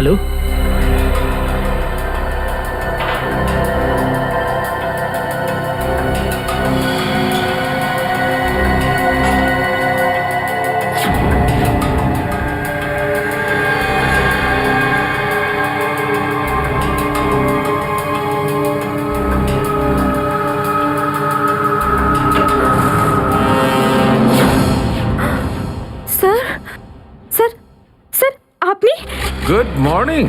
Hello, sir sir sir আপনি good morning.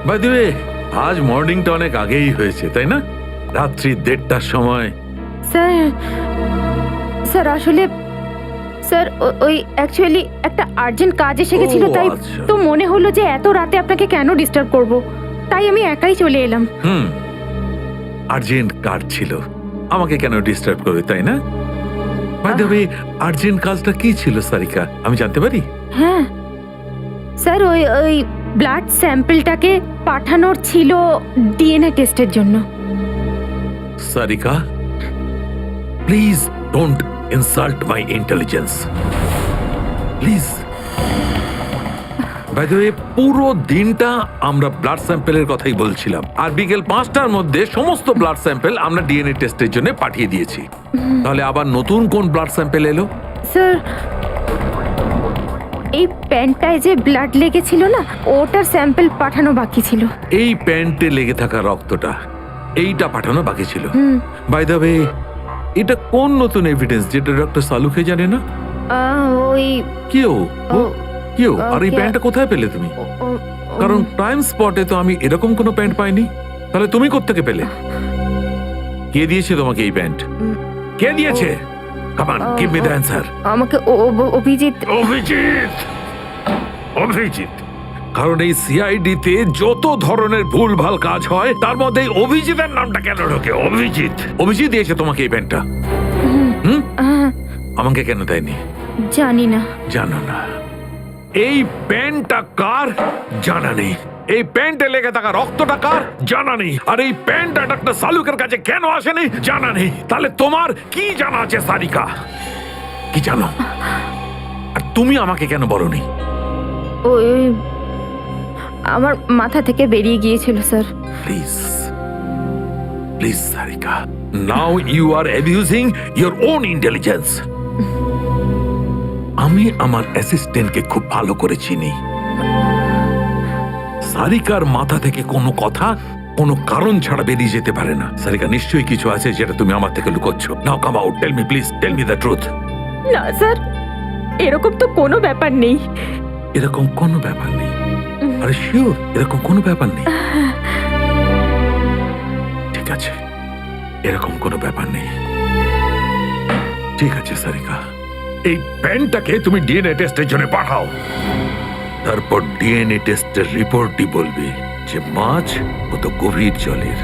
By the way, আজ মর্নিংটা অনেক আগেই হয়েছে তাই না? রাত্রি 1:30টার সময়। স্যার স্যার আসলে স্যার ওই অ্যাকচুয়ালি একটা আর্জেন্ট কাজ এসে গেছিল, ও, তাই আচ্ছা। তো মনে হলো যে এত রাতে আপনাকে কেন ডিস্টার্ব করব, তাই আমি একাই চলে এলাম। আর্জেন্ট কাজ ছিল, আমাকে কেন ডিস্টার্ব করবে তাই না? বাই দ্য ওয়ে, আর্জেন্ট কাজটা কি ছিল সারিকা, আমি জানতে পারি? হ্যাঁ স্যার, ওই ওই ব্লাড স্যাম্পলটাকে পাঠানোর ছিল ডিএনএ টেস্টের জন্য। Sarika, please don't insult my intelligence, please. By the way, পুরো দিনটা আমরা ব্লাড স্যাম্পেলের কথাই বলছিলাম, আর বিকেল 5টার মধ্যে সমস্ত ব্লাড স্যাম্পেল আমরা ডিএনএ টেস্টের জন্য পাঠিয়ে দিয়েছি। তাহলে আবার নতুন কোন ব্লাড স্যাম্পেল এলো? স্যার এই প্যান্টটায় যে ব্লাড লেগেছিল না, ওটার স্যাম্পল পাঠানো বাকি ছিল। এই প্যান্টে লেগে থাকা রক্তটা, এইটা পাঠানো বাকি ছিল। বাই দ্য ওয়ে, এটা কোন নতুন এভিডেন্স যেটা ডক্টর সালুকে জানে না? ওই কেউ ও- কেউ আর এই ওকে। প্যান্টটা কোথায় পেলে তুমি? ও- ও- কারণ ক্রাইম স্পটে তো আমি এরকম কোনো প্যান্ট পাইনি। তাহলে তুমি কোত্থেকে পেলে? কে দিয়েছে তোমাকে এই প্যান্ট? কে দিয়েছে? Come on, give me the answer. আমাকে অভিজিৎ। অভিজিৎ, অভিজিৎ। কারণ এই সিআইডি তে যত ধরনের ভুলভাল কাজ হয় তার মধ্যে এই অভিজিতের নামটা কেন ঢোকে? অভিজিৎ, অভিজিৎ দিয়েছে তোমাকে এই প্যান্টটা? আমাকে কেন দেয়নি? জানি না। জানো না? এই প্যান্টটা কার জানা নেই, এই প্যান্টে লেগে থাকা রক্তটা কার জানা নেই, আর এই প্যান্টটা ডাক্তার সালুকের কাছে কেন আসেনি জানা নেই। তাহলে তোমার কি জানা আছে সারিকা? কি জানো? আর তুমি আমাকে কেন বলনি? ওই আমার মাথা থেকে বেরিয়ে গিয়েছিল sir. Please, please Sarika, now you are abusing your own intelligence. আমি আমার অ্যাসিস্ট্যান্টকে খুব ভালো করে চিনি। সারিকার মাথা থেকে কোনো কথা কোনো কারণ ছাড়া বেরিয়ে যেতে পারে না। সারিকা, নিশ্চয়ই কিছু আছে যেটা তুমি আমার থেকে লুকোচ্ছ। Now come out, tell me please, tell me the truth. না স্যার, এরকম তো কোনো ব্যাপার নেই। এরকম কোনো ব্যাপার নেই? আরে শিওর, এরকম কোনো ব্যাপার নেই? ঠিক আছে, এরকম কোনো ব্যাপার নেই। ঠিক আছে সারিকা, এই প্যান্টটাকে তুমি ডিএনএ টেস্টের জন্য পাঠাও। তারপর ডিএনএ টেস্টের রিপোর্টই বলবে যে মাছ কত গভীর জলের।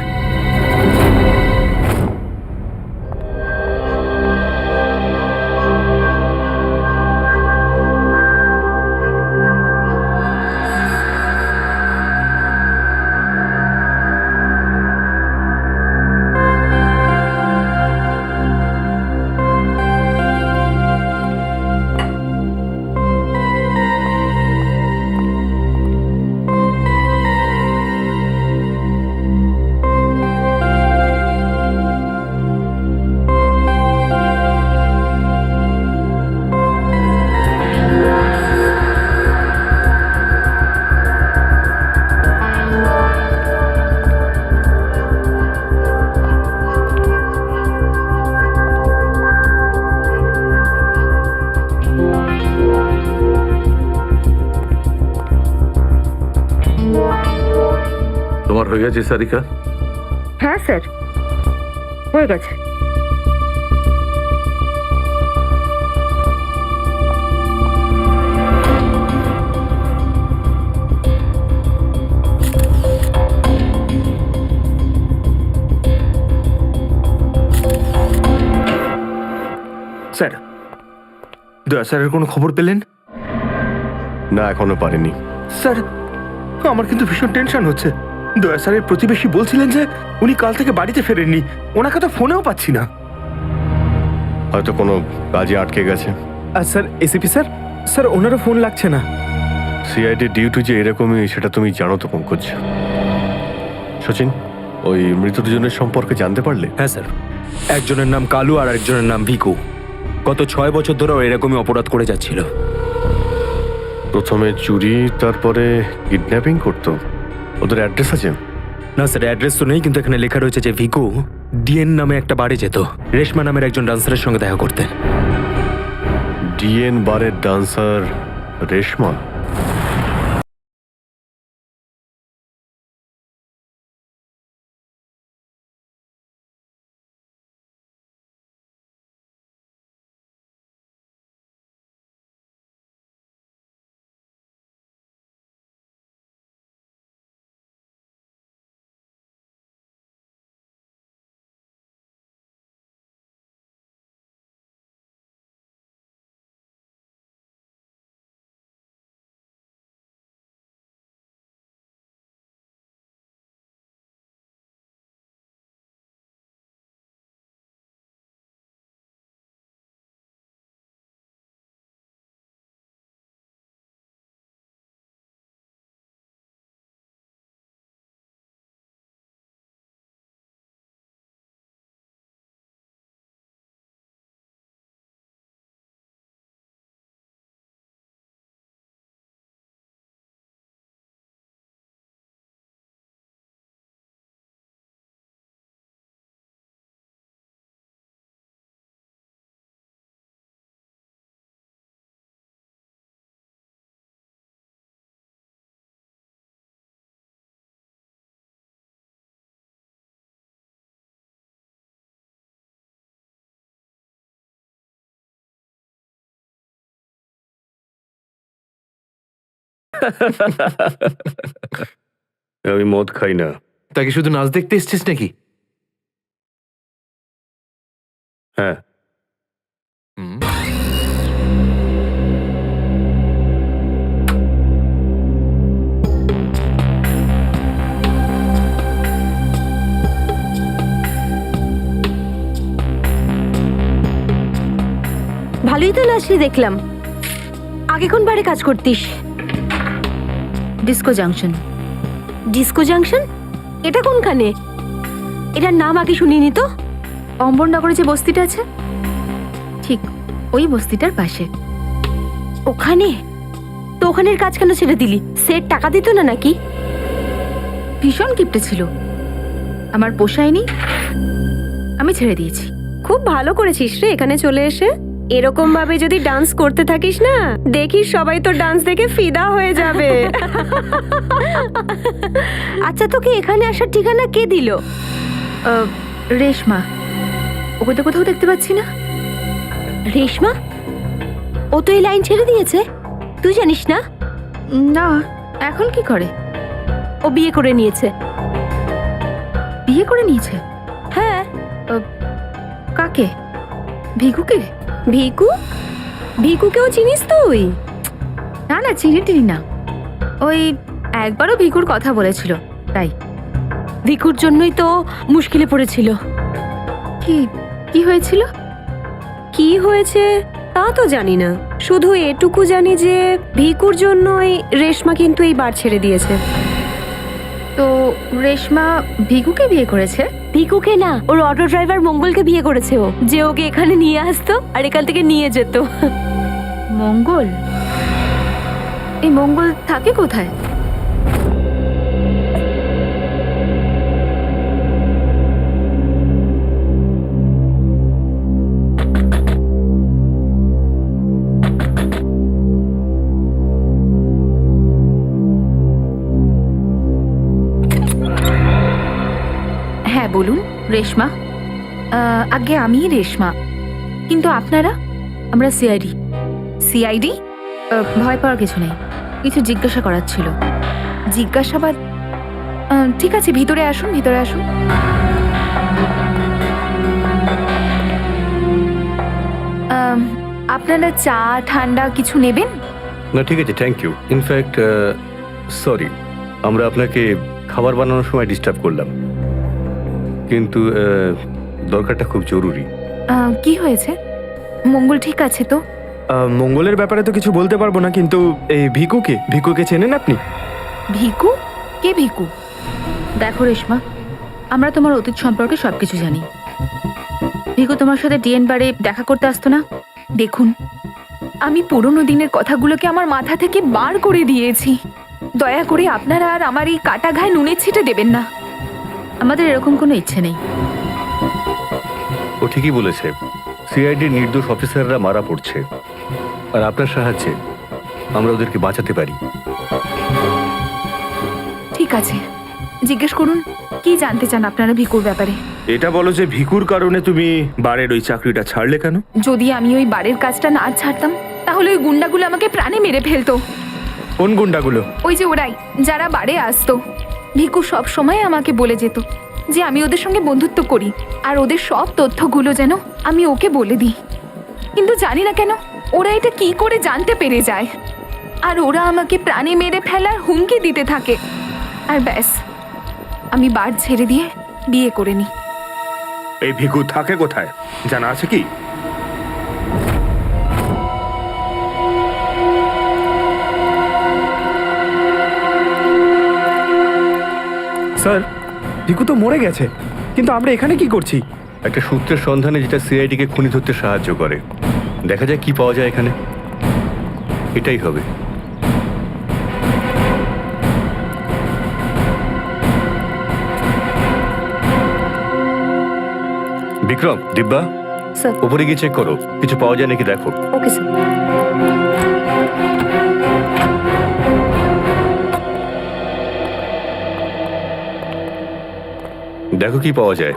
তোমার হয়ে গেছে সারিকা? হ্যাঁ স্যার, হয়ে গেছে। স্যার, দয়া স্যারের কোনো খবর পেলেন? না, এখনো পারিনি। স্যার, আমার কিন্তু ভীষণ টেনশন হচ্ছে। দয়া স্যারের প্রতিবেশী বলছিলেন যে উনি কাল থেকে বাড়িতে ফেরেননি, ওনাকে তো ফোনেও পাচ্ছি না। হয়তো কোনো কাজে আটকে গেছে। আর স্যার, এসিপি স্যার, স্যার ওনারও ফোন লাগছে না। সিআইডি ডিউটি যে এরকমই সেটা তুমি জানো তো পঙ্কজ। সচিন, ওই মৃত দুজনের সম্পর্কে জানতে পারলে? হ্যাঁ স্যার, একজনের নাম কালু আর একজনের নাম ভিকু। গত 6 বছর ধরে ও এরকমই অপরাধ করে যাচ্ছিল। প্রথমে চুরি, তারপরে কিডন্যাপিং করতো। ওদের অ্যাড্রেস আছে? না স্যার, অ্যাড্রেস তো নেই, কিন্তু এখানে লেখা রয়েছে যে ভিকু ডিএন নামে একটা বারে যেত রেশমা নামের একজন ডান্সারের সঙ্গে দেখা করতে। ডিএন বারের ডান্সার রেশমা? আমি মদ খাই না। তাকে শুধু নাচ দেখতে এসছিস নাকি? হ্যাঁ। ভালোই তো নাচলি দেখলাম। আগে কোন বারে কাজ করতিস? Disco junction. Disco junction? এটা কোনখানে? এটার নাম আগে শুনিনি তো। অম্বরনগরে যে বস্তিটা আছে, ঠিক ওই বস্তিটার পাশে। ওখানে? তো ওখানের কাজ কেন ছেড়ে দিলি? সেট টাকা দিত না নাকি? ভীষণ কিপটে ছিল, আমার পোষায়নি, আমি ছেড়ে দিয়েছি। খুব ভালো করেছিস রে এখানে চলে এসে। এরকম ভাবে যদি ডান্স করতে থাকিস না, দেখিস সবাই তোর ডান্স দেখে ফিদা হয়ে যাবে। আচ্ছা, তোকে এখানে আসার ঠিকানা কে দিল? রেশমা। ওকে তো কোথাও দেখতে পাচ্ছি না। রেশমা? ও তো এই লাইন ছেড়ে দিয়েছে, তুই জানিস না? না, এখন কি করে? ও বিয়ে করে নিয়েছে। বিয়ে করে নিয়েছে? হ্যাঁ। কাকে? ভিকুকে? ভিকু? ভিকুকেও চিনিস তুই? না না, চিনি টিনি না। ওই একবারও ভিকুর কথা বলেছিল, তাই। ভিকুর জন্যই তো মুশকিলে পড়েছিল। কি কি হয়েছিল? কি হয়েছে তা তো জানি না, শুধু এটুকু জানি যে ভিকুর জন্যই রেশমা কিন্তু এই বার ছেড়ে দিয়েছে। তো রেশমা ভিকুকে বিয়ে করেছে? ভিকুকে না, ওর অটো ড্রাইভার মঙ্গলকে বিয়ে করেছে ও, যে ওকে এখানে নিয়ে আসতো আর এখান থেকে নিয়ে যেত। মঙ্গল? এই মঙ্গল থাকে কোথায়? হ্যাঁ বলুন। রেশমা? আগে আমি রেশমা, কিন্তু আপনারা? আমরা সিআইডি। সিআইডি? ভয় পাওয়ার কিছু নেই, কিছু জিজ্ঞাসা করার ছিল। জিজ্ঞাসাবাদ? ঠিক আছে, ভিতরে আসুন, ভিতরে আসুন। আপনারা চা ঠান্ডা কিছু নেবেন? না ঠিক আছে, থ্যাংক ইউ। ইনফ্যাক্ট সরি, আমরা আপনাকে খাবার বানানোর সময় ডিস্টার্ব করলাম, কিন্তু দরকারটা খুব জরুরি। কি হয়েছে? মঙ্গল ঠিক আছে তো? মঙ্গলের ব্যাপারে তো কিছু বলতে পারবো না, কিন্তু এই ভিকুকে চেনেন আপনি? ভিকু? কে ভিকু? দেখো রেশমা, আমরা তোমার অতীত সম্পর্কে সবকিছু জানি। ভিকু তোমার সাথে ডিএন বারে দেখা করতে আসতো না? দেখুন, আমি পুরনো দিনের কথাগুলোকে আমার মাথা থেকে বার করে দিয়েছি। দয়া করে আপনারা আর আমার এই কাটা ঘায়ে নুনের ছিটে দেবেন না। আমাদের এরকম কোনো ইচ্ছে নেই। ও ঠিকই বলেছে, সিআইডির নির্দোষ অফিসাররা মারা পড়ছে, আর আপনার সাহায্যে আমরা ওদেরকে বাঁচাতে পারি। ঠিক আছে, জিজ্ঞেস করুন কি জানতে চান আপনারা ভিকুর ব্যাপারে। এটা বলো যে ভিকুর কারণে তুমি বারের ওই চাকরিটা ছাড়লে কেন? যদি আমি ওই বাড়ির কাজটা না ছাড়তাম, তাহলে ওই গুন্ডাগুলো আমাকে প্রাণে মেরে ফেলতো। কোন গুন্ডাগুলো? ওই যে ওরাই, যারা বাড়ে আসতো। ভিকু সব সময় আমাকে বলে যেত যে আমি ওদের সঙ্গে বন্ধুত্ব করি, আর ওদের সব তথ্যগুলো যেন আমি ওকে বলে দিই। কিন্তু জানি না কেন ওরা এটা কি করে জানতে পেরে যায়, আর ওরা আমাকে প্রাণে মেরে ফেলার হুমকি দিতে থাকে। আর ব্যাস, আমি বার ছেড়ে দিয়ে বিয়ে করে নিই। এই ভিকু থাকে কোথায় জানা আছে কি? স্যার, ভিকু তো মরে গেছে, কিন্তু আমরা এখানে কি করছি? একটা সূত্রের সন্ধানে যেটা সিআইডিকে খুনি ধরতে সাহায্য করে। দেখা যায় কি পাওয়া যায় এখানে। এটাই হবে। বিক্রম, দিব্যা, স্যার। উপরে গিয়ে চেক করো, কিছু পাওয়া যায় নাকি দেখো। Okay sir. দেখো কি পাওয়া যায়।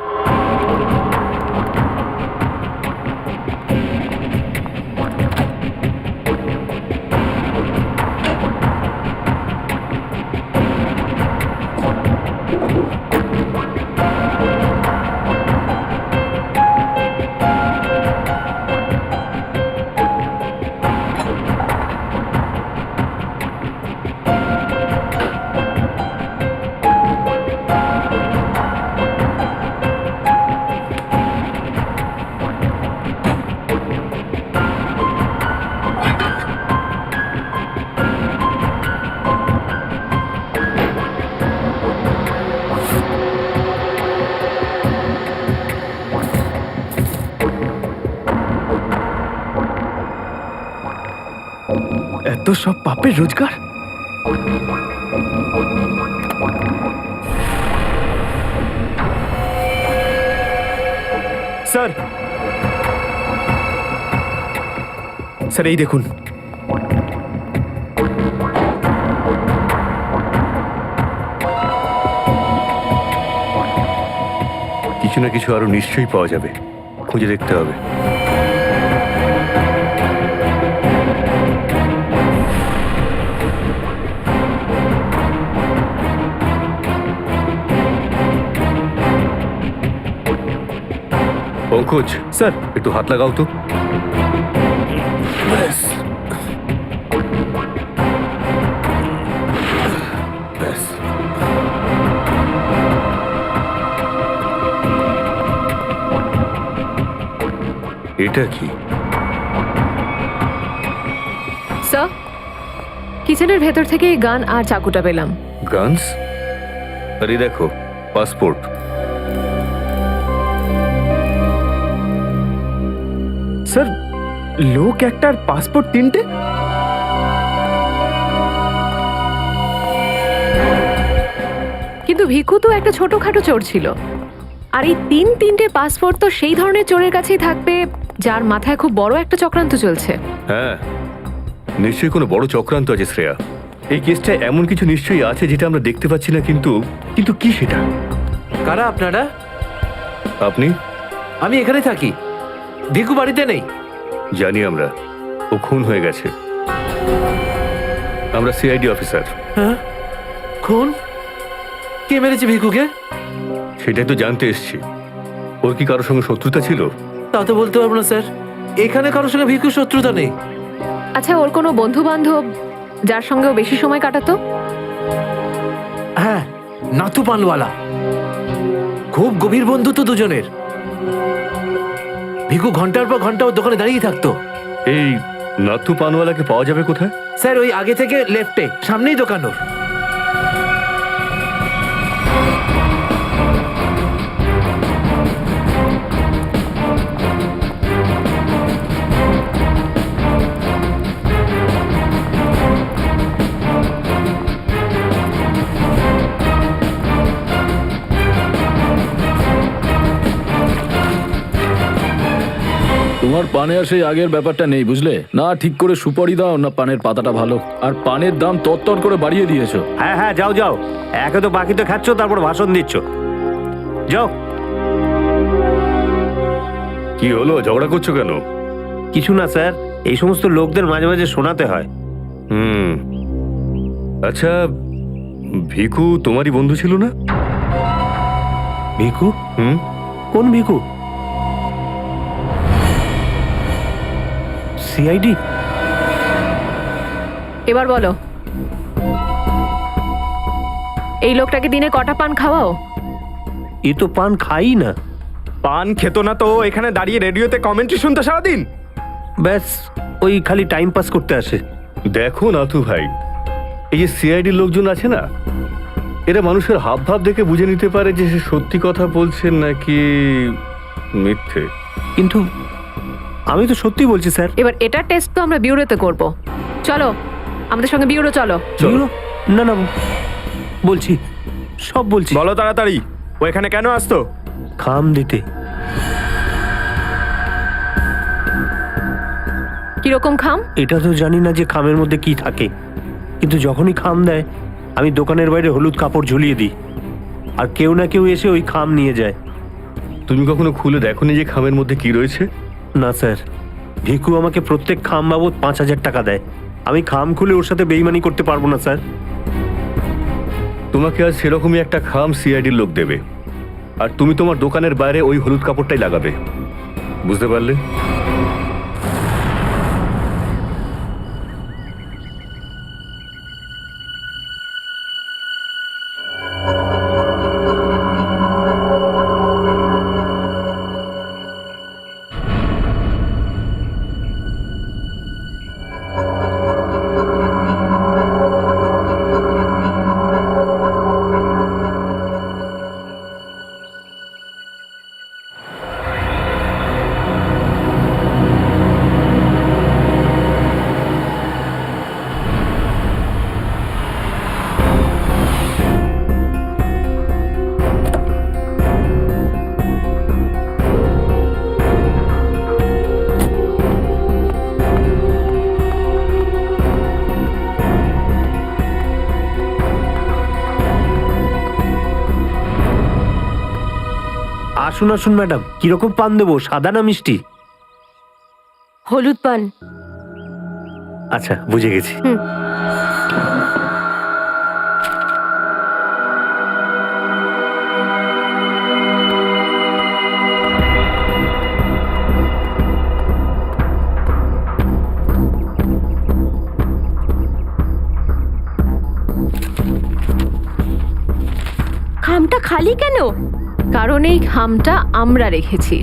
এত সব পাপের রোজগার? স্যার, স্যার এই দেখুন। কিছু না কিছু আরো নিশ্চয়ই পাওয়া যাবে, খুঁজে দেখতে হবে। পঙ্কজ, স্যার, একটু হাত লাগাও তো। এটা কি? স্যার, কিচেনের ভেতর থেকে এই গান আর চাকুটা পেলাম। গানস? আরে দেখো, পাসপোর্ট। স্যার, লোক একটার পাসপোর্ট তিনটে? কিন্তু ভিকু তো একটা ছোটখাটো চোর ছিল, আর এই তিনটে পাসপোর্ট তো সেই ধরনের চোরের কাছেই থাকবে যার মাথায় খুব বড় একটা চক্রান্ত চলছে। হ্যাঁ, নিশ্চয়ই কোনো বড় চক্রান্ত আছে শ্রেয়া। এই কেসটা এমন কিছু নিশ্চয়ই আছে যেটা আমরা দেখতে পাচ্ছি না, কিন্তু কিন্তু কি সেটা? কারা আপনারা? আপনি? আমি এখানে থাকি, ভিকু বাড়িতে নেই। জানি আমরা, ও খুন হয়ে গেছে। আমরা সিআইডি অফিসার। হ্যাঁ, খুন? কে মেরেছে ভিকুকে? সেটাই তো জানতে এসছি। ওর কি কারোর সঙ্গে শত্রুতা ছিল? তা তো বলতে পারবো না স্যার, এখানে কারোর সঙ্গে ভিকুর শত্রুতা নেই। আচ্ছা, ওর কোনো বন্ধু বান্ধব যার সঙ্গে ও বেশি সময় কাটাতো? হ্যাঁ, নাতু পানওয়ালা। খুব গভীর বন্ধুত্ব দুজনের। ভিকু ঘন্টার পর ঘন্টা ওর দোকানে দাঁড়িয়ে থাকতো। এই নাথু পানওয়ালাকে পাওয়া যাবে কোথায়? স্যার ওই আগে থেকে লেফটে, সামনেই দোকান ওর। তোমার পানে আর সেই আগের ব্যাপারটা নেই, বুঝলে না? ঠিক করে সুপারি দাও না পানের পাতাটা ভালো, আর পানের দাম তত্তর করে বাড়িয়ে দিয়েছো। হ্যাঁ হ্যাঁ, যাও যাও, একে তো বাকি তো খাচ্ছ, তারপর ভাষণ দিচ্ছ, যাও। কি হলো, ঝগড়া করছো কেন? কিছু না স্যার, এই সমস্ত লোকদের মাঝে মাঝে শোনাতে হয়। আচ্ছা, ভিকু তোমারই বন্ধু ছিল না? ভিকু? হুম। কোন ভিকু? সিআইডি? এবার বলো, এই লোকটাকে দিনে কটা পান খাওয়াও? এ তো পান খাই না। পান খেত না তো এখানে দাঁড়িয়ে রেডিওতে কমেন্ট্রি শুনতো সারাদিন। ব্যাস, ওই খালি টাইম পাস করতে আসে। দেখো নাথু ভাই, এই যে সিআইডির লোকজন আছে না, এরা মানুষের হাব ভাব দেখে বুঝে নিতে পারে যে সে সত্যি কথা বলছেন নাকি মিথ্যে। কিন্তু আমি তো সত্যি বলছি স্যার। এবার এটার টেস্ট তো আমরা বিউরোতে করব। চলো আমাদের সঙ্গে বিউরো চলো। চলো। না না, বলছি, সব বলছি। বলো তাড়াতাড়ি, ও এখানে কেন আসতো? খাম দিতে। কিরকম খাম? এটা তো জানি না যে খামের মধ্যে কি থাকে, কিন্তু যখনই খাম দেয় আমি দোকানের বাইরে হলুদ কাপড় ঝুলিয়ে দিই, আর কেউ না কেউ এসে ওই খাম নিয়ে যায়। তুমি কখনো খুলে দেখোনি যে খামের মধ্যে কি রয়েছে? না স্যার, ভিকু আমাকে প্রত্যেক খাম বাবদ 5,000 টাকা দেয়। আমি খাম খুলে ওর সাথে বেইমানি করতে পারবো না স্যার। তোমাকে আজ সেরকমই একটা খাম সিআইডির লোক দেবে, আর তুমি তোমার দোকানের বাইরে ওই হলুদ কাপড়টাই লাগাবে, বুঝতে পারলে? আসুন আসুন ম্যাডাম, কিরকম পান দেবো, সাদা না মিষ্টি? হলুদ পান। আচ্ছা, বুঝে গেছি। খামটা খালি কেন? কারণ এই খামটা আমরা রেখেছি।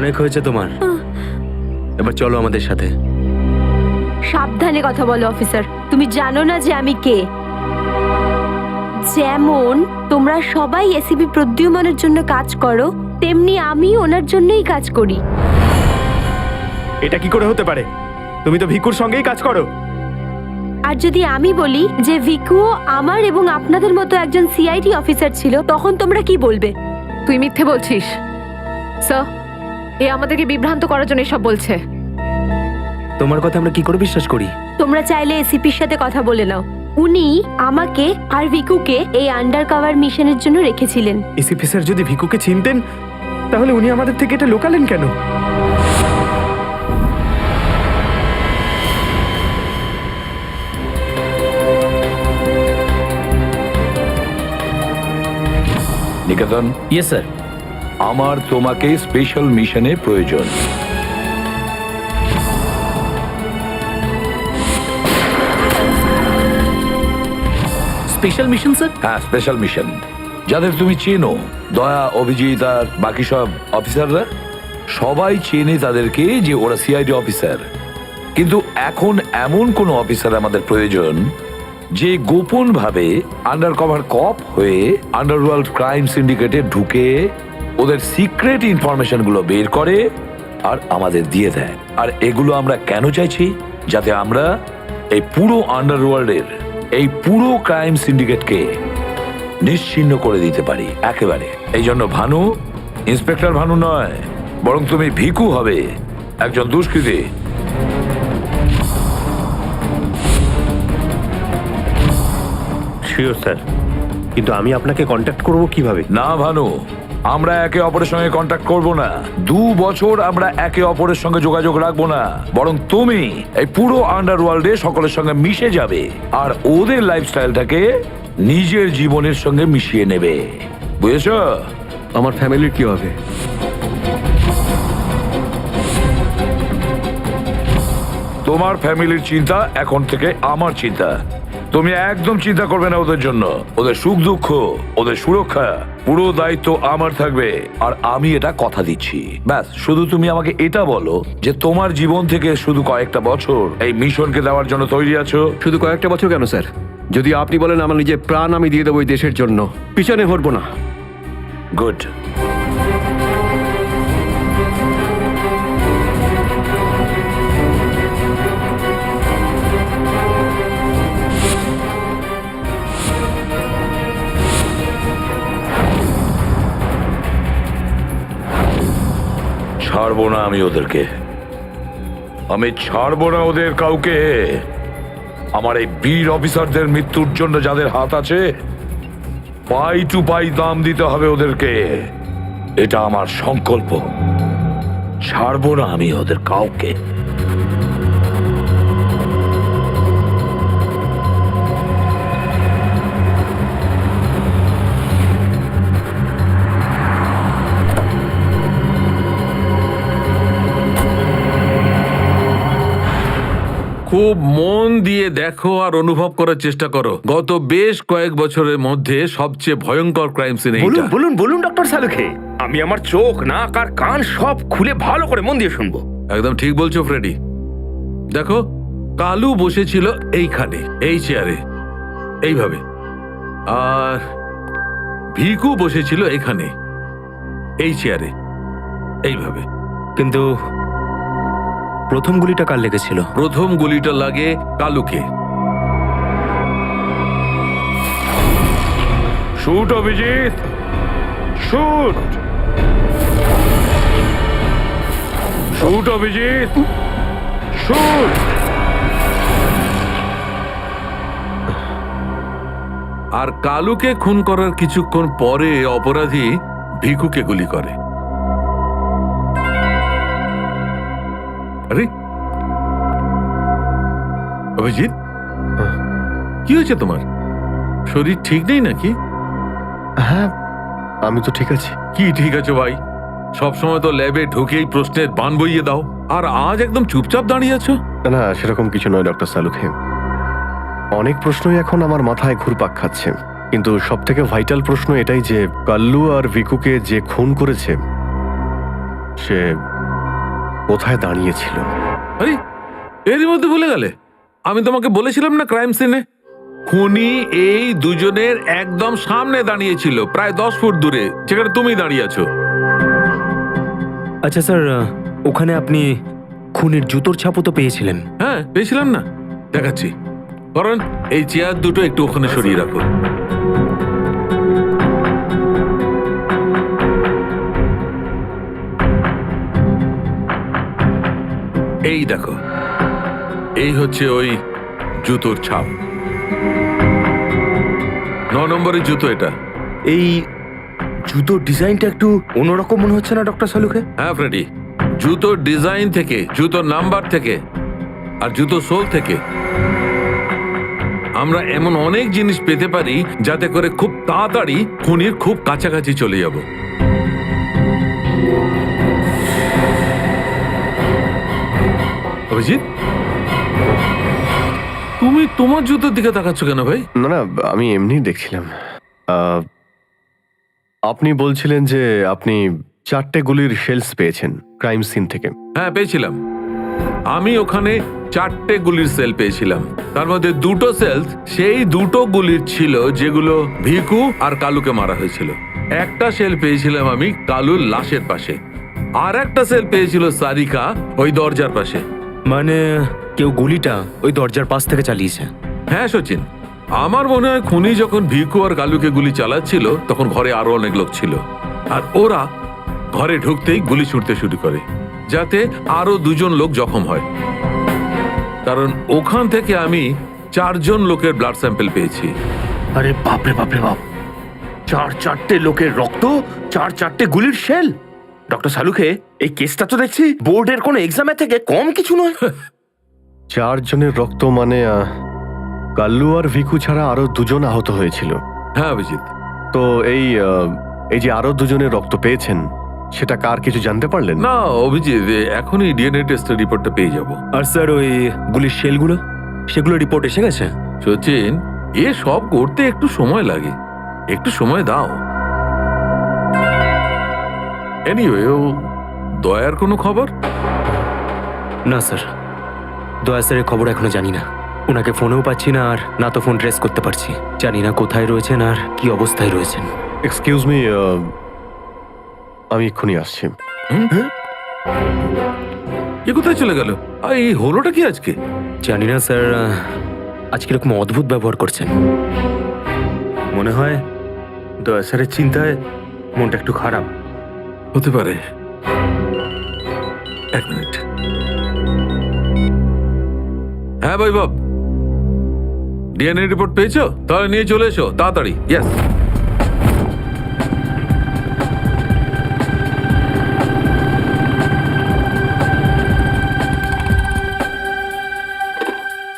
অনেক হয়েছে তোমার, এবার চলো আমাদের সাথে। সাবধানে কথা বলো অফিসার, তুমি জানো না যে আমি কে। যেমন তোমরা সবাই এসিপি প্রদ্যুম্নের জন্য কাজ করো, তেমনি আমি ওনার জন্যই কাজ করি। এটা কি করে হতে পারে? তুমি তো ভিকুর সঙ্গেই কাজ করো। আর যদি আমি বলি যে ভিকুও আমার এবং আপনাদের মতো একজন সিআইডি অফিসার ছিল, তখন তোমরা কি বলবে? তুই মিথ্যে বলছিস স্যার। এ আমাদেরকে বিভ্রান্ত করার জন্য এসব বলছে। তোমার কথা আমরা কি করে বিশ্বাস করি? তোমরা চাইলে এসিপির সাথে কথা বলে নাও। উনি আমাকে আর ভিকুকে এই আন্ডার কভার মিশনের জন্য রেখেছিলেন। এসিপি স্যার যদি ভিকুকে চিনতেন তাহলে উনি আমাদের থেকে এটা লুকালেন কেন? নিকেতন, ইয়েস স্যার। আমার তোমাকে স্পেশাল মিশনে প্রয়োজন। Special mission sir? হ্যাঁ, স্পেশাল মিশন। যাদের তুমি চেনো, দয়া, অভিজিৎ আর বাকি সব অফিসাররা, সবাই চেনে তাদেরকে যে ওরা সিআইডি অফিসার। কিন্তু এখন এমন কোন অফিসার আমাদের প্রয়োজন যে গোপন ভাবে আন্ডার কভার কপ হয়ে আন্ডারওয়ার্ল্ড ক্রাইম সিন্ডিকেটে ঢুকে ওদের সিক্রেট ইনফরমেশন গুলো বের করে আর আমাদের দিয়ে দেয়। আর এগুলো আমরা কেন চাইছি? যাতে আমরা এই পুরো আন্ডারওয়ার্ল্ডের এই পুরো ক্রাইম সিন্ডিকেটকে নিশ্চিহ্ন করে দিতে পারি একেবারে। এই জন্য ভানু ইন্সপেক্টর ভানু নয়, বরং তুমি ভিকু হবে, একজন দুষ্কৃতী। শিওর স্যার, কিন্তু আমি আপনাকে কন্ট্যাক্ট করব কিভাবে? না ভানু, আমরা একে অপরের সঙ্গে কন্ট্যাক্ট করব না। 2 বছর আমরা একে অপরের সঙ্গে যোগাযোগ রাখবো না, বরং তুমি এই পুরো আন্ডারওয়ার্ল্ডে সকলের সঙ্গে মিশে যাবে আর ওদের লাইফস্টাইলটাকে নিজের জীবনের সঙ্গে মিশিয়ে নেবে। বুঝেছ? আমার ফ্যামিলির কি হবে? তোমার ফ্যামিলির চিন্তা এখন থেকে আমার চিন্তা। তুমি একদম চিন্তা করবে না ওদের জন্য। ওদের সুখ দুঃখ, ওদের সুরক্ষা, পুরো দায়িত্ব আমার থাকবে। আর আমি এটা কথা দিচ্ছি। ব্যাস, শুধু তুমি আমাকে এটা বলো যে তোমার জীবন থেকে শুধু কয়েকটা বছর এই মিশনকে দেওয়ার জন্য তৈরি আছো। শুধু কয়েকটা বছর কেন স্যার? যদি আপনি বলেন আমার নিজের প্রাণ আমি দিয়ে দেবো এই দেশের জন্য, পিছনে হটবো না। গুড। ছাড়বো না আমি ওদেরকে, আমি ছাড়বো না ওদের কাউকে। আমার এই বীর অফিসারদের মৃত্যুর জন্য যাদের হাত আছে, পাই টু পাই দাম দিতে হবে ওদেরকে। এটা আমার সংকল্প। ছাড়বো না আমি ওদের কাউকে। খুব মন দিয়ে দেখো আর অনুভব করার চেষ্টা করো। গত বেশ কয়েক বছরের মধ্যে সবচেয়ে ভয়ঙ্কর ক্রাইম সিন বলুন এইটা। বলুন বলুন ডক্টর সালুখে, আমি আমার চোখ, নাক আর কান সব খুলে ভালো করে মন দিয়ে শুনবো। একদম ঠিক বলছো ফ্রেডি। দেখো, কালু বসেছিল এইখানে, এই চেয়ারে, এইভাবে। আর ভিকু বসেছিল এখানে, এই চেয়ারে, এইভাবে। কিন্তু প্রথম গুলিটা কার লেগেছিল? প্রথম গুলিটা লাগে কালুকে। Shoot Abhijit, shoot. Shoot Abhijit, shoot. আর কালুকে খুন করার কিছুক্ষণ পরে অপরাধী ভিকুকে গুলি করে। আরে অভিজিৎ, কি হয়েছে তোমার? শরীর ঠিক নেই নাকি? হ্যাঁ, আমি তো ঠিক আছি। কি ঠিক আছে ভাই? সবসময় তো ল্যাবে ঢুকেই প্রশ্নের বান বইয়ে দাও, আর আজ একদম চুপচাপ দাঁড়িয়ে আছো। না, সেরকম কিছু নয় ডক্টর সালুখে। অনেক প্রশ্নই এখন আমার মাথায় ঘুরপাক খাচ্ছে, কিন্তু সব থেকে ভাইটাল প্রশ্ন এটাই যে কাল্লু আর ভিকুকে যে খুন করেছে সে কোথায় দাঁড়িয়েছিল? আরে এরই মধ্যে ভুলে গেলে? আমি তোমাকে বলেছিলাম না ক্রাইম সিনে খুনি এই দুজনের একদম সামনে দাঁড়িয়েছিল, প্রায় 10 ফুট দূরে, যেখানে তুমি দাঁড়িয়ে আছো। আচ্ছা স্যার, ওখানে আপনি খুনির জুতোর ছাপও তো পেয়েছিলেন। হ্যাঁ পেয়েছিলাম না, দেখাচ্ছি। কারণ এই চেয়ার দুটো একটু ওখানে সরিয়ে রাখো। এই দেখো, এই হচ্ছে ওই জুতোর ছাপ। 9 নম্বরের জুতো এটা। এই জুতোর ডিজাইনটা একটু অন্যরকম মনে হচ্ছে না ডক্টর সালুকে? হ্যাঁ ফ্রেডি, জুতোর ডিজাইন থেকে, জুতোর নাম্বার থেকে, আর জুতো সোল থেকে আমরা এমন অনেক জিনিস পেতে পারি যাতে করে খুব তাড়াতাড়ি খুনির খুব কাছাকাছি চলে যাব। অভিজিৎ, তুমি তোমার জুতোর দিকে তাকাচ্ছ কেন ভাই? না না, আমি এমনি দেখছিলাম। আপনি বলছিলেন যে আপনি 4টে গুলির শেলস পেয়েছেন ক্রাইম সিন থেকে। হ্যাঁ পেয়েছিলাম। আমি ওখানে 4টে গুলির সেল পেয়েছিলাম। তার মধ্যে 2টো সেল সেই 2টো গুলির ছিল যেগুলো ভিকু আর কালুকে মারা হয়েছিল। একটা সেল পেয়েছিলাম আমি কালুর লাশের পাশে, আর একটা সেল পেয়েছিল সারিকা ওই দরজার পাশে। মানে কেউ গুলিটা ওই দরজার পাশ থেকে চালিয়েছে? হ্যাঁ সচিন, আমার মনে হয় খুনি যখন ভিকু আর কালুকে গুলি চালাচ্ছিল তখন ঘরে আরো অনেক লোক ছিল, আর ওরা ঘরে ঢুকতেই গুলি ছুটতে শুরু করে যাতে আরো 2জন লোক জখম হয়। কারণ ওখান থেকে আমি 4জন লোকের ব্লাড স্যাম্পল পেয়েছি। আরে বাপরে বাপরে বাপ, 4টে লোকের রক্ত, 4টে গুলির শেল! ডক্টর সালুকে, এই কেসটা তো দেখছি বোর্ডের কোনো এক্সামের থেকে কম কিছু নয়। 4 জনের রক্ত মানে কাল্লু আর ভিকু ছাড়া আরো 2জন আহত হয়েছিল। হ্যাঁ অভিজিৎ। তো এই যে আরো 2জনের রক্ত পেয়েছেন, সেটা কার কিছু জানতে পারলেন? না অভিজিৎ, এখনই ডিএনএ টেস্টের রিপোর্টটা পেয়ে যাব। আর স্যার ওই গুলির শেলগুলো, সেগুলো রিপোর্ট এসে গেছে? সচিন, এ সব করতে একটু সময় লাগে, একটু সময় দাও। এনিওয়ে, ও দয়ার কোনো খবর? না স্যার, দয়া স্যারের খবর এখনো জানি না। ওনাকে ফোনেও পাচ্ছি না, আর না তো ফোন ট্রেস করতে পারছি। জানি না কোথায় রয়েছেন আর কি অবস্থায় রয়েছেন। এক্সকিউজ মি, আমি এক্ষুনি আসছি। এ কোথায় চলে গেল? আর এই হলোটা কি আজকে? জানি না স্যার, আজকে এরকম অদ্ভুত ব্যবহার করছেন। মনে হয় দয়া স্যারের চিন্তায় মনটা একটু খারাপ। হতে পারে। 1 মিনিট। হ্যাঁ বৈভব, ডিএনএ রিপোর্ট পেয়েছো? তাহলে নিয়ে চলে এসো তাড়াতাড়ি। ইয়েস।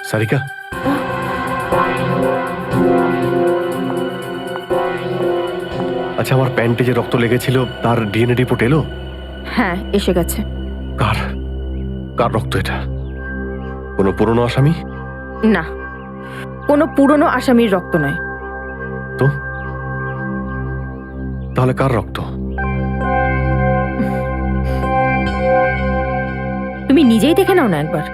সারিকা, আচ্ছা, আমার প্যান্টে যে রক্ত লেগেছিল তার ডিএনএ রিপোর্ট এলো? হ্যাঁ এসে গেছে। কার কার রক্ত এটা? কোনো পুরনো আসামি? না, কোনো পুরনো আসামির রক্ত নয়। তো তাহলে কার রক্ত? তুমি নিজেই দেখে নাও না একবার।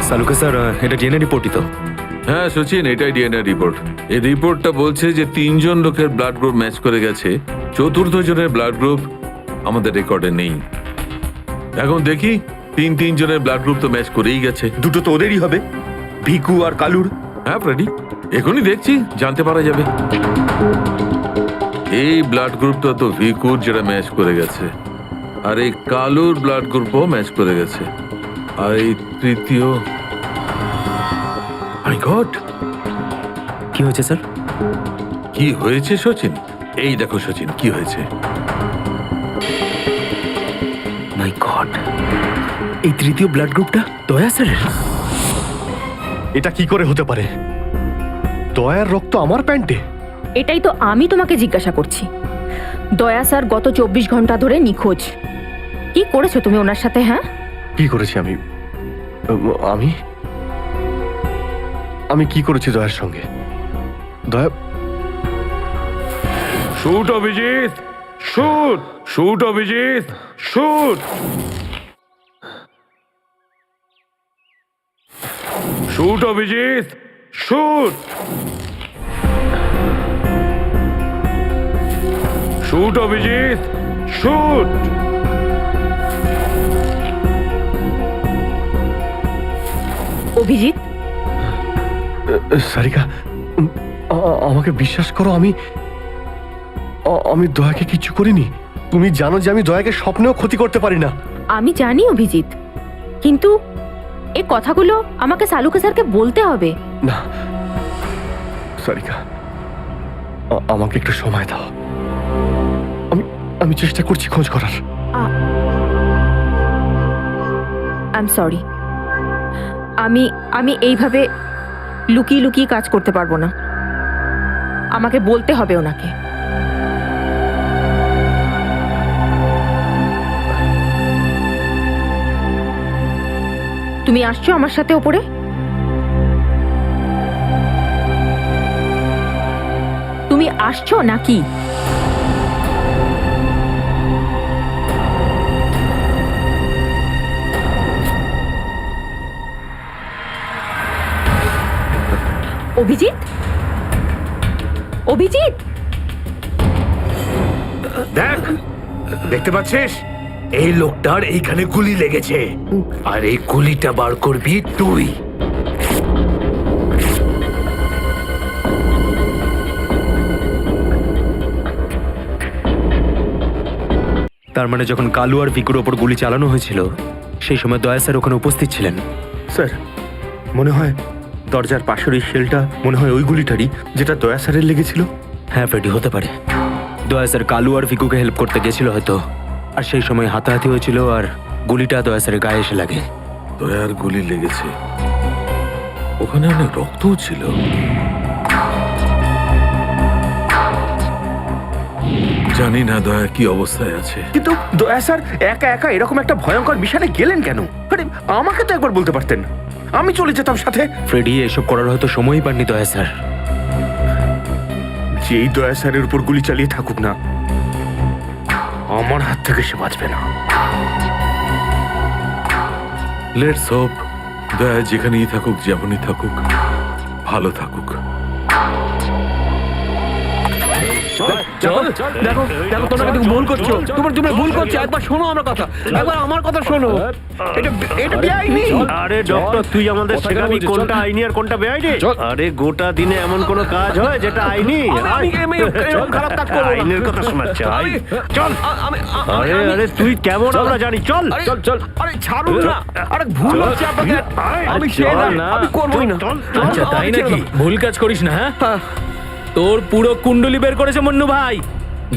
সালুকে স্যার, এটা ডিএনএ রিপোর্টই তো? হ্যাঁ সচিন, এটাই ডিএনএ রিপোর্ট। এই রিপোর্টটা বলছে যে 3জন লোকের ব্লাড গ্রুপ ম্যাচ করে গেছে, 4র্থ জনের ব্লাড গ্রুপ আমাদের রেকর্ডে নেই। এখন দেখি, 3 জনের ব্লাড গ্রুপ তো ম্যাচ করেই গেছে। 2টো তো ওদেরই হবে, ভিকু আর কালুর। হ্যাঁ ফ্রেডি, এখনই দেখছি, জানতে পারা যাবে। এই ব্লাড গ্রুপটা তো ভিকুর, যেটা ম্যাচ করে গেছে, আর এই কালুর ব্লাড গ্রুপও ম্যাচ করে গেছে, আর এই তৃতীয়। মাই গড, কি হয়েছে স্যার? কি হয়েছে সচিন? এই দেখো সচিন, কি হয়েছে। মাই গড, এই তৃতীয় ব্লাড গ্রুপটা দয়া স্যারের? এটা কি করে হতে পারে? দয়ার রক্ত আমার প্যান্টে? এটাই তো আমি তোমাকে জিজ্ঞাসা করছি। দয়া স্যার গত 24 ঘন্টা ধরে নিখোঁজ। কি করেছো তুমি ওনার সাথে? হ্যাঁ, কি করেছি আমি? আমি আমি কি করেছি দয়ার সঙ্গে? দয়া, shoot Abhijit, shoot, shoot Abhijit, shoot, shoot Abhijit, shoot, shoot Abhijit, shoot. Abhijit, Sarika, আমাকে বিশ্বাস করো, আমি দয়াকে কিচ্ছু করিনি। তুমি জানো যে আমি দয়াকে স্বপ্নেও ক্ষতি করতে পারি না। আমি জানি অভিজিৎ, কিন্তু এই কথাগুলো আমাকে সালুকে স্যারকে বলতে হবে। না সারিকা, আমাকে একটু সময় দাও। আমি চেষ্টা করছি খোঁজ করার। আই এম সরি, আমি এইভাবে লুকিয়ে লুকিয়ে কাজ করতে পারবো না। আমাকে বলতে হবে ওনাকে। তুমি আসছো আমার সাথে ওপরে? তুমি আসছো নাকি? অভিজিৎ, অভিজিৎ, দেখ, দেখতে পাচ্ছিস এই লোকটার এইখানে গুলি লেগেছে, আর এই গুলিটা বার করবি তুই। তার মানে যখন কালু আর ভিকুর ওপর গুলি চালানো হয়েছিল সেই সময় দয়া স্যার ওখানে উপস্থিত ছিলেন। স্যার, মনে হয় দরজার পাশের ওই শেলটা মনে হয় ওই গুলিটারই, যেটা দয়া স্যারের লেগেছিল। হ্যাঁ ফ্রেডি, হতে পারে দয়া স্যার কালু আর ভিকুকে হেল্প করতে গেছিল হয়তো, আর সেই সময় হাতাহাতি হয়েছিল আর গুলিটা দয়া স্যারের গায়ে এসে লাগে। দয়ার গুলি লেগেছে, ওখানে অনেক রক্তও ছিল। জানি না দয়া কি অবস্থায় আছে। কিন্তু দয়া স্যার একা একা এরকম একটা ভয়ঙ্কর মিশনে গেলেন কেন? আরে আমাকে তো একবার বলতে পারতেন, আমি চলে যেতাম সাথে। ফ্রেডি এসব করার হয়তো সময়ই পাননি দয়া স্যার। যেই দয়া স্যারের উপর গুলি চালিয়ে থাকুক না, আমার হাত থেকে সে বাঁচবে না। লেটস হোপ দয়া যেখানেই থাকুক, যেমনই থাকুক, ভালো থাকুক। দেখো দেখো, তোমরা কিন্তু ভুল করছো, তোমরা ভুল করছো। একবার শোনো আমার কথা, একবার আমার কথা শোনো। এটা বেআইনি। আরে ডক্টর, তুই আমাদের শেখাবি কোনটা আইনি আর কোনটা বেআইনি? আরে গোটা দিনে এমন কোন কাজ হয় যেটা আইনি? আমি এরকম খারাপ কাজ করবো না। আইনের কথা শোনাচ্ছে। চল, আরে আরে তুই কেমন আমরা জানি, চল চল চল। আরে ছাড়ুন না, আরে ভুল হচ্ছে আপনাদের। আমি সেই না, আমি করবোই না। আচ্ছা তাই নাকি? ভুল কাজ করিস না। হ্যাঁ, তোর পুরো কুণ্ডলি বের করেছে মন্নু ভাই।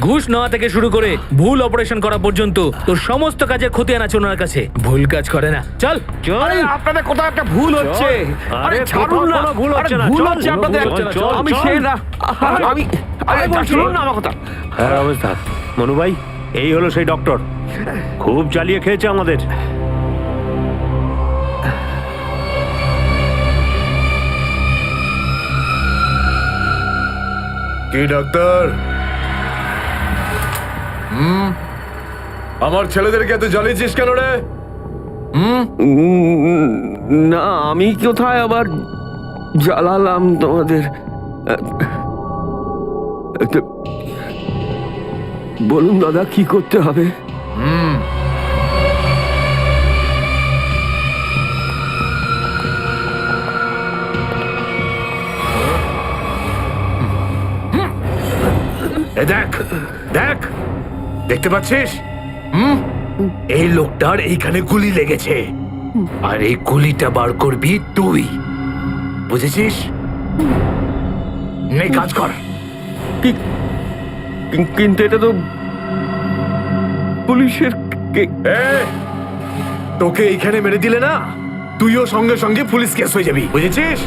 ঘুষ নেওয়া থেকে শুরু করে ভুল অপারেশন করা পর্যন্ত তোর সমস্ত কাজের খতিয়ান আছে ওনার কাছে। ভুল কাজ করে না। চল আরে আপনাদের কোথাও একটা ভুল হচ্ছে। আরে ছাড়ুন না, ভুল হচ্ছে না, ভুল চল, হচ্ছে আপনাদের। চল, আমি চল। সেই না, আমি আরে শুনুন না আমার কথা। হ্যাঁ অবস্থা মনু ভাই, এই হলো সেই ডক্টর, খুব জ্বালিয়ে খেয়েছে আমাদের। কি ডাক্তার? আমার ছেলেদেরকে এত জ্বালিয়েছিস কেন রে? না, আমি কোথায় আবার জ্বালালাম তোমাদের? বলুন দাদা, কি করতে হবে? দেখ দেখ, দেখতে পাচ্ছিস? এই লোকটার এইখানে গুলি লেগেছে, আর এই গুলিটা বার করবি তুই, বুঝেছিস? নে কাজ কর। কিন্তু এটা তো পুলিশের। তোকে এইখানে মেরে দিলে না, তুইও সঙ্গে সঙ্গে পুলিশ কেস হয়ে যাবি, বুঝেছিস?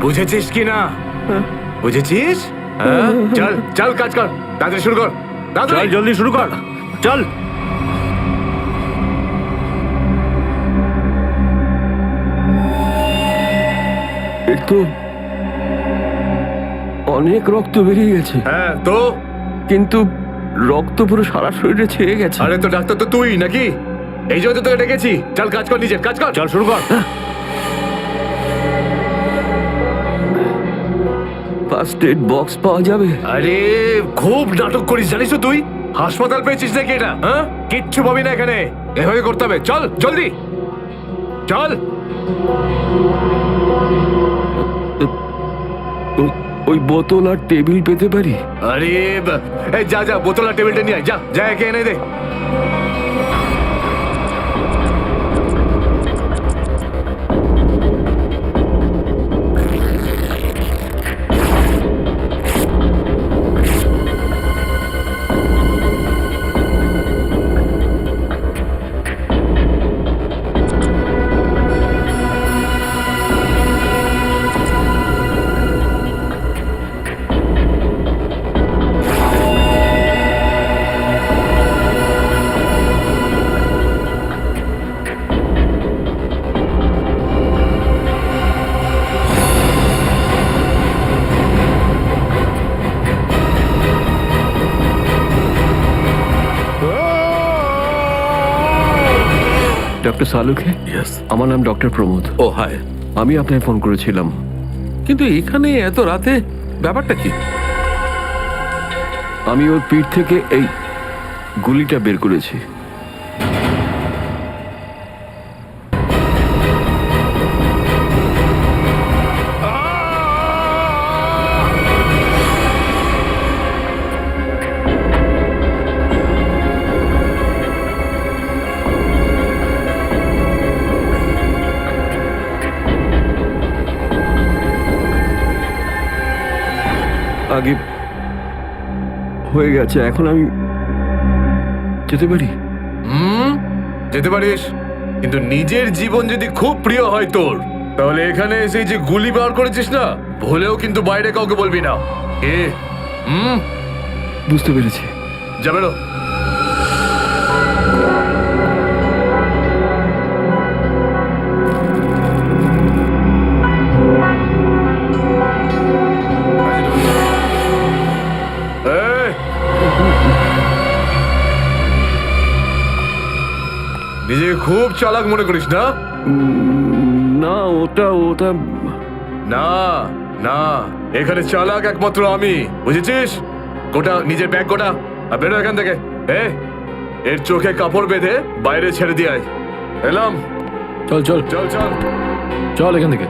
বুঝেছিস কি না? বুঝেছিস? চল চল, কাজ কর, তাড়াতাড়ি শুরু কর, চল জলদি শুরু কর, চল। এর তো অনেক রক্ত বেরিয়ে গেছে, হ্যাঁ তো কিন্তু রক্ত পুরো সারা শরীরে ছেয়ে গেছে। আরে তো ডাক্তার তো তুই নাকি? এই জন্য তো তোকে ডেকেছি। চল কাজ কর, নিজের কাজ কর। চল শুরু কর। ফার্স্ট এড বক্স পাওয়া যাবে? আরে খুব নাটক করিস জানিস তো তুই? হাসপাতাল পেয়েছিস নাকি এটা? হ্যাঁ, কিচ্ছু পাবি না এখানে। এভাবে করতে হবে। চল জলদি চল। ওই বোতল আর টেবিল পেতে পারি? আরে এই যা যা, বোতল আর টেবিলটা নিয়ে আয়। যা যা, একে এনে দে। Doctor Salukhe, yes. আমার নাম ডক্টর প্রমোদ। ও হায়, আমি আপনাকে ফোন করেছিলাম। কিন্তু এখানে এত রাতে ব্যাপারটা কি? আমি ওর পিঠ থেকে এই গুলিটা বের করেছি। আগে হয়ে গেছে, এখন আমি যেতে পারি? যেতে পারিস, কিন্তু নিজের জীবন যদি খুব প্রিয় হয় তোর, তাহলে এখানে এসে যে গুলি বার করেছিস না, ভুলেও কিন্তু বাইরে কাউকে বলবি না। এ বুঝতে পেরেছি। যা বেরো। নিজেকে খুব চালাক মনে করিস না? না, ওটা না না, এখানে চালাক একমাত্র আমি, বুঝেছিস? গোটা নিজের ব্যাগ গোটা, আর বেরো এখান থেকে। এর চোখে কাপড় বেঁধে বাইরে ছেড়ে দিয়ে আয়। এলাম। চল চল চল চল চল এখান থেকে।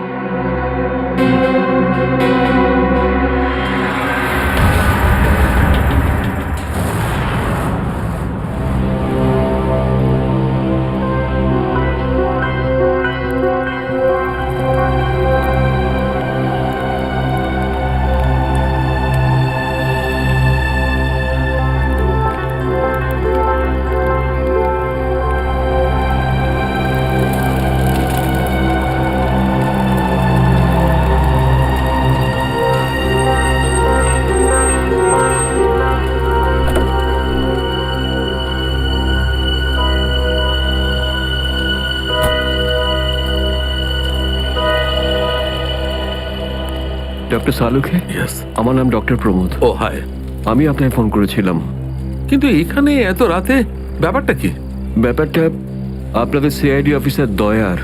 Doctor Salukhe, yes. আমার নাম ডক্টর প্রমোদ। ও হায়, আমি আপনাকে ফোন করেছিলাম। কিন্তু এখানে এত রাতে ব্যাপারটা কি? ব্যাপারটা আপনাদের সিআইডি অফিসার দয়ার।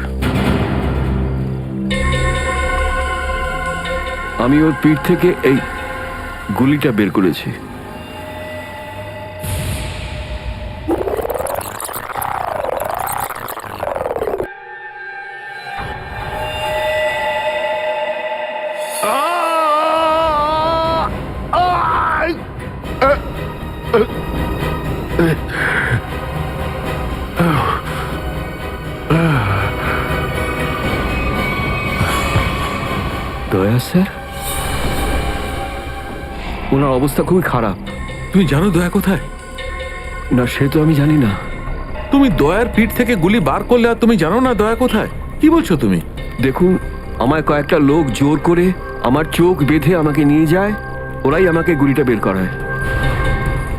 আমি ওর পিঠ থেকে এই গুলিটা বের করেছি। দয়া স্যার, ওনার অবস্থা খুবই খারাপ। তুমি জানো দয়া কোথায়? না, সে তো আমি জানি না। তুমি দয়ার পিঠ থেকে গুলি বার করলে আর তুমি জানো না দয়া কোথায়? কি বলছো তুমি? দেখুন, আমায় কয়েকটা লোক জোর করে আমার চোখ বেঁধে আমাকে নিয়ে যায়, ওরাই আমাকে গুলিটা বের করায়।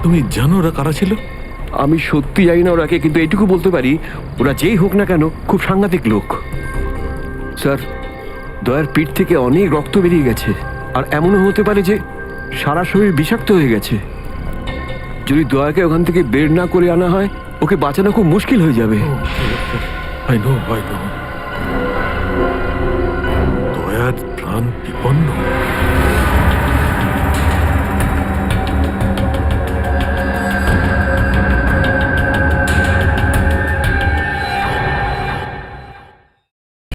তুমি জানো ওরা কারা ছিল? আমি সত্যি জানি না ওরাকে, কিন্তু এইটুকু বলতে পারি ওরা যেই হোক না কেন খুব সাংঘাতিক লোক। স্যার, দয়ার পিঠ থেকে অনেক রক্ত বেরিয়ে গেছে, আর এমনও হতে পারে যে সারা শরীর বিষাক্ত হয়ে গেছে। যদি দয়াকে ওখান থেকে বের না করে আনা হয়, ওকে বাঁচানো খুব মুশকিল হয়ে যাবে। I know.